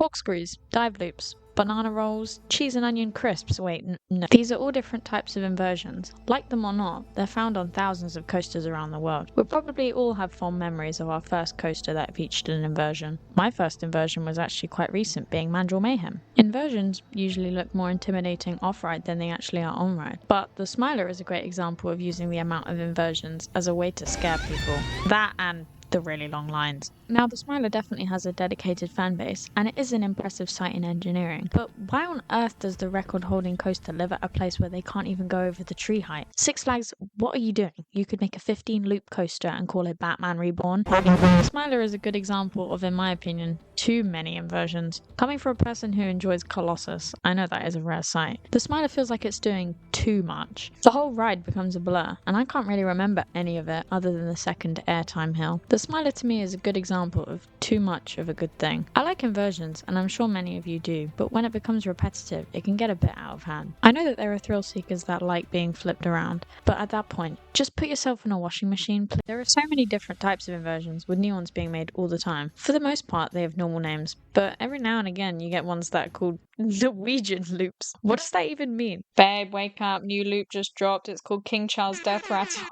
corkscrews, dive loops, banana rolls, cheese and onion crisps. Wait, no. These are all different types of inversions. Like them or not, they're found on thousands of coasters around the world. We'll probably all have fond memories of our first coaster that featured an inversion. My first inversion was actually quite recent, being Mandrill Mayhem. Inversions usually look more intimidating off-ride than they actually are on-ride, but the Smiler is a great example of using the amount of inversions as a way to scare people. That and the really long lines. Now, the Smiler definitely has a dedicated fan base, and it is an impressive sight in engineering. But why on earth does the record-holding coaster live at a place where they can't even go over the tree height? Six Flags, what are you doing? You could make a 15-loop coaster and call it Batman Reborn. The Smiler is a good example of, in my opinion, too many inversions. Coming from a person who enjoys Colossus, I know that is a rare sight. The Smiler feels like it's doing too much. The whole ride becomes a blur, and I can't really remember any of it other than the second airtime hill. The Smiler to me is a good example of too much of a good thing. I like inversions, and I'm sure many of you do, but when it becomes repetitive, it can get a bit out of hand. I know that there are thrill seekers that like being flipped around, but at that point, just put yourself in a washing machine. There are so many different types of inversions, with new ones being made all the time. For the most part, they have normal names, but every now and again you get ones that are called Norwegian loops. What does that even mean? Babe, wake up, new loop just dropped, it's called King Charles Death Rattle.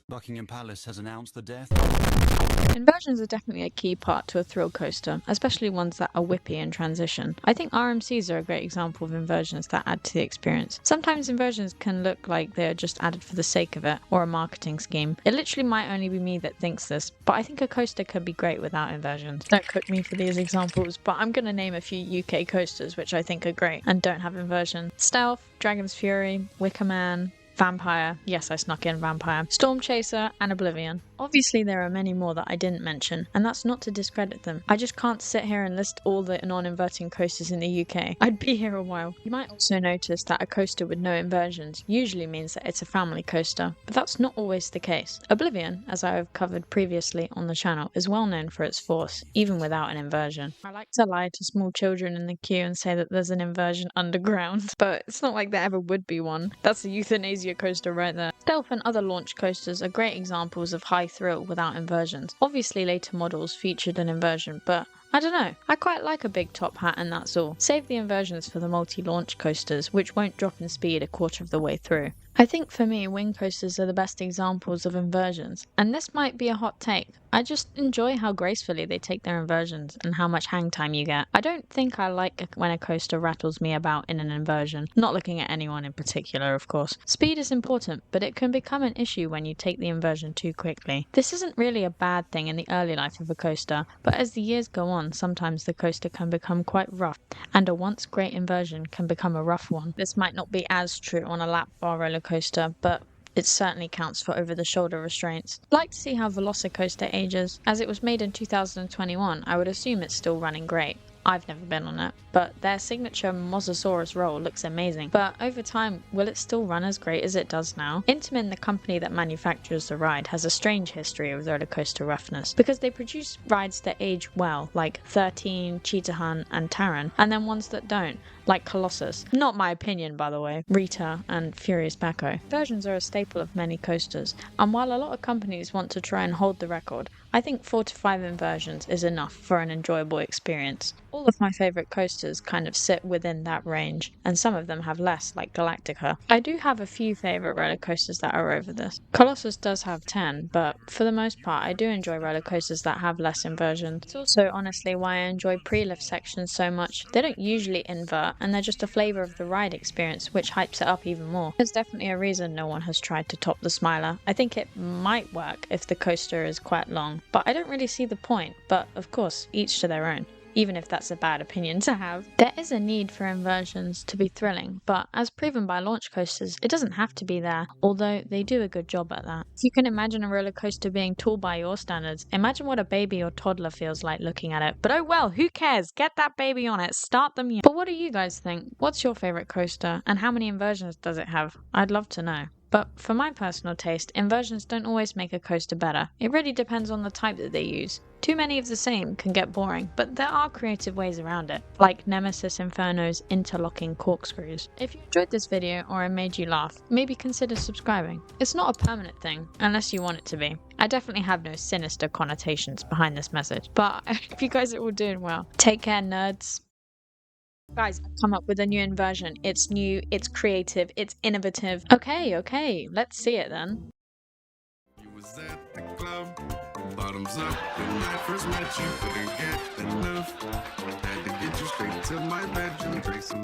Buckingham Palace has announced the death. Inversions are definitely a key part to a thrill coaster, especially ones that are whippy in transition. I think RMCs are a great example of inversions that add to the experience. Sometimes inversions can look like they're just added for the sake of it, or a marketing scheme. It literally might only be me that thinks this, but I think a coaster could be great without inversions. Don't cook me for these examples, but I'm going to name a few UK coasters which I think are great and don't have inversion. Stealth, Dragon's Fury, Wicker Man, Vampire, yes I snuck in Vampire, Storm Chaser and Oblivion. Obviously there are many more that I didn't mention, and that's not to discredit them. I just can't sit here and list all the non-inverting coasters in the UK. I'd be here a while. You might also notice that a coaster with no inversions usually means that it's a family coaster, but that's not always the case. Oblivion, as I have covered previously on the channel, is well known for its force, even without an inversion. I like to lie to small children in the queue and say that there's an inversion underground, but it's not like there ever would be one. That's a euthanasia coaster right there. Stealth and other launch coasters are great examples of high thrill without inversions. Obviously later models featured an inversion, but I don't know, I quite like a big top hat and that's all. Save the inversions for the multi-launch coasters, which won't drop in speed a quarter of the way through. I think for me, wing coasters are the best examples of inversions, and this might be a hot take. I just enjoy how gracefully they take their inversions and how much hang time you get. I don't think I like when a coaster rattles me about in an inversion, not looking at anyone in particular of course. Speed is important, but it can become an issue when you take the inversion too quickly. This isn't really a bad thing in the early life of a coaster, but as the years go on, sometimes the coaster can become quite rough, and a once great inversion can become a rough one. This might not be as true on a lap bar roller coaster, but it certainly counts for over-the-shoulder restraints. I'd like to see how Velocicoaster ages. As it was made in 2021, I would assume it's still running great. I've never been on it, but their signature Mosasaurus roll looks amazing. But over time, will it still run as great as it does now? Intamin, the company that manufactures the ride, has a strange history of roller coaster roughness, because they produce rides that age well, like 13, Cheetah Hunt, and Taron, and then ones that don't, like Colossus. Not my opinion, by the way. Rita and Furious Baco. Inversions are a staple of many coasters, and while a lot of companies want to try and hold the record, I think 4 to 5 inversions is enough for an enjoyable experience. All of my favourite coasters kind of sit within that range, and some of them have less, like Galactica. I do have a few favourite roller coasters that are over this. Colossus does have 10, but for the most part I do enjoy roller coasters that have less inversions. It's also honestly why I enjoy pre-lift sections so much. They don't usually invert, and they're just a flavour of the ride experience, which hypes it up even more. There's definitely a reason no one has tried to top the Smiler. I think it might work if the coaster is quite long, but I don't really see the point. But of course, each to their own, even if that's a bad opinion to have. There is a need for inversions to be thrilling, but as proven by launch coasters, it doesn't have to be there, although they do a good job at that. If you can imagine a roller coaster being tall by your standards, imagine what a baby or toddler feels like looking at it. But oh well, who cares? Get that baby on it, start them young. But what do you guys think? What's your favourite coaster, and how many inversions does it have? I'd love to know. But for my personal taste, inversions don't always make a coaster better. It really depends on the type that they use. Too many of the same can get boring, but there are creative ways around it, like Nemesis Inferno's interlocking corkscrews. If you enjoyed this video or it made you laugh, maybe consider subscribing. It's not a permanent thing, unless you want it to be. I definitely have no sinister connotations behind this message, but I hope you guys are all doing well. Take care, nerds. Guys, I've come up with a new inversion. It's new, it's creative, it's innovative. Okay, let's see it then. You was at the club, bottoms up when I first met you, couldn't get enough. Had to get you straight to my bedroom, drink some